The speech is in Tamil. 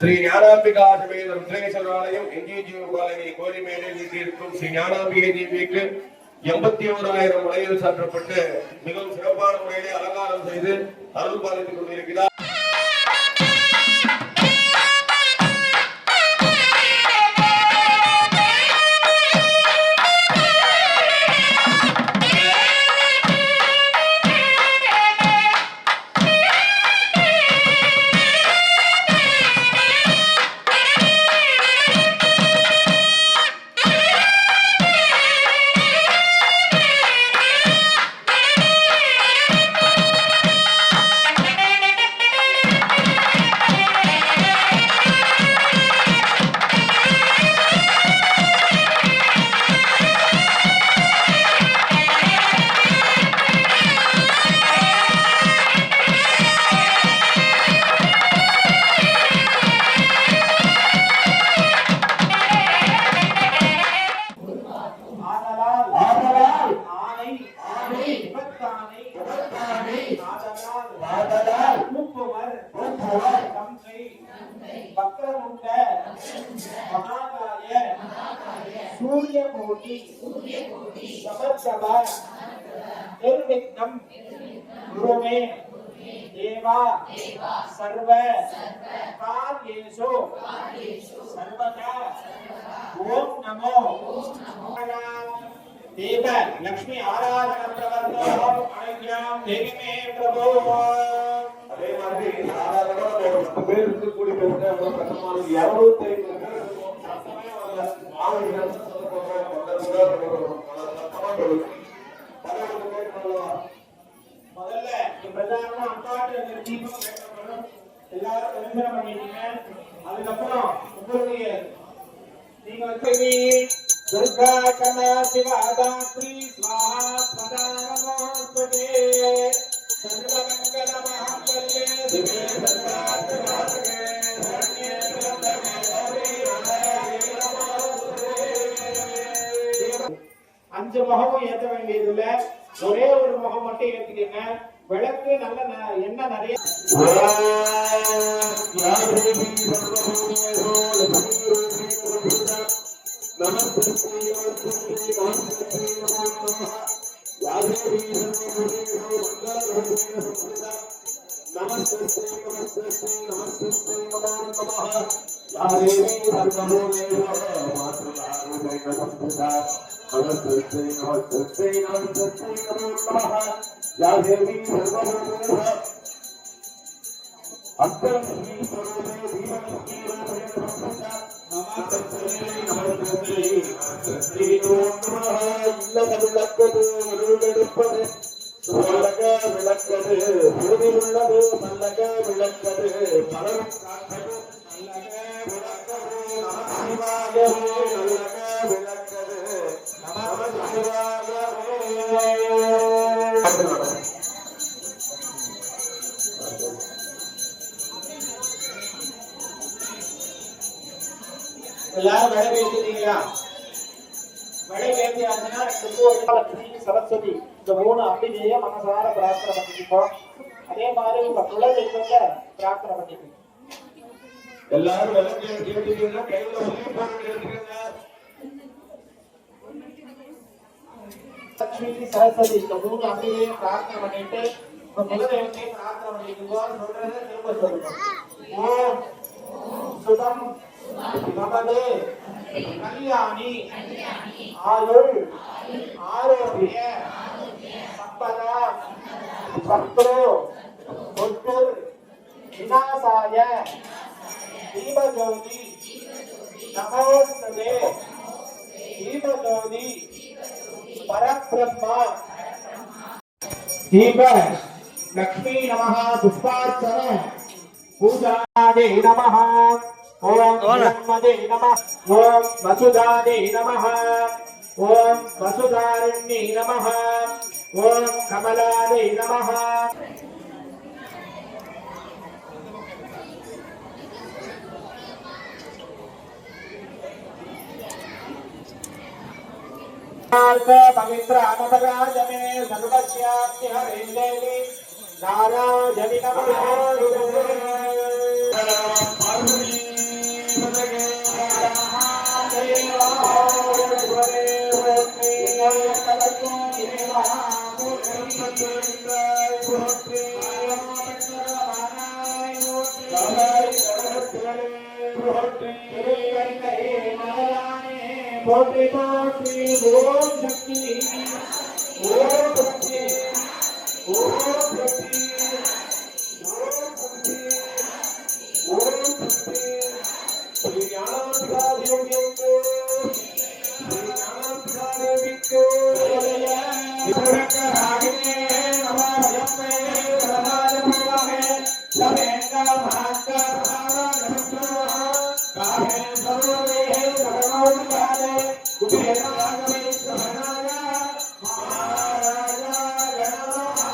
ஸ்ரீ ஞானாம்பிகா சமேத ருத்ரேஸ்வரர் ஆலயம் என்ஜிஜி காலனி கோரிமேடு வீட்டிற்கும் ஸ்ரீ ஞானாம்பிகை தேவிக்கு 81,000 முறையில் சாற்றப்பட்டு மிகவும் சிறப்பான முறையிலே அலங்காரம் செய்து அருள் பாலித்துக் கொண்டிருக்கிறார். सूर्यकोटि समर्पव निर्विघ्नं कुरु मे देवा सर्व कार्येषु सर्वदा ओम नमो देव लक्ष्मी आराधना प्रवर्तक अनुज्ञां देवी मे प्रभो அதே மாதிரி ஆராதனை ஒரு 10 பேர் இருந்து கூடி பேசுற ஒரு கட்டமான 250 முதல்ல பிரதானமா அம்பாட்டு தீபம் கேட்கப்படும். எல்லாரும் தரிசனம் பண்ணிட்டீங்க. அதுக்கப்புறம் உங்களுடைய நீங்க துர்கா கண்ணா சிவாதாத்ரி ஸ்வாஹா சதா நமோஸ்துதே சர்வமங்கல மஹாங்கல்யே திவ்ய சர்வார்த்தசாதகே சரண்யே த்ரம்பகே கௌரி அஞ்சு முகமும் ஏற்ற வேண்டியதுல ஒரே ஒரு முகம் மட்டும் ஏற்றிக்கங்க. விளக்கு நல்ல எண்ணெய் நிறைய எல்லாரும் வடை பேசிட்டீங்களா? வடை பேசியாச்சுன்னா சரஸ்வதி இந்த 3 அம்பிகையை மனசார பிரார்த்தனை பண்ணிப்போம். அதே மாதிரி உங்க குலதெய்வத்தை பிரார்த்தனை பண்ணிக்கணும். எல்லாரும் விளக்கு கேட்டீங்கன்னா கையில ஒரே போட்டு எடுத்துக்கங்க. லட்சுமி சரஸ்வதி இந்த 3 அம்பிகையை பிரார்த்தனை பண்ணிட்டு உங்க குலதெய்வத்தை பிரார்த்தனை பண்ணிக்குவோம். சொல்றதை திரும்ப சொல்லணும். ஓம் சுதம் நமதே கல்யாணி ஆயுள் ஆரோக்கிய சம்பதா சத்ரு புத்தர் விநாசாய தீபஜோதி நமோஸ்தே தீபஜோதி பரபிரம்மா தீப லக்ஷ்மீ நமः புஷ்பார்ச்சன பூஜாதே நமः ओम ब्रह्मदे नमः ओम वसुधादे नमः ओम वसुधारिण्ये नमः ओम कमलादे नमः पवित्र अनपराजमे सर्वस्याप्ति हरे देवी नारायणि नमः போற்றி போற்றி போற்றி ஓம் சக்தி ஓம் சக்தி ஓம் சக்தி ஓம் சக்தி ஓம் சக்தி ஸ்ரீ ஞானாம்பிகாதேவிக்கு ஸ்ரீ ஞானாம்பிகாதேவிக்கு விபரகராகினே நமோயம்மே வரதாய பவாஹே சவேங்கா மஹாக்கா பாரதஸ்ரோ காஹே சர்வே சர்வௌகாலே குபேராகவே சமனாய மகாராஜா கணநாத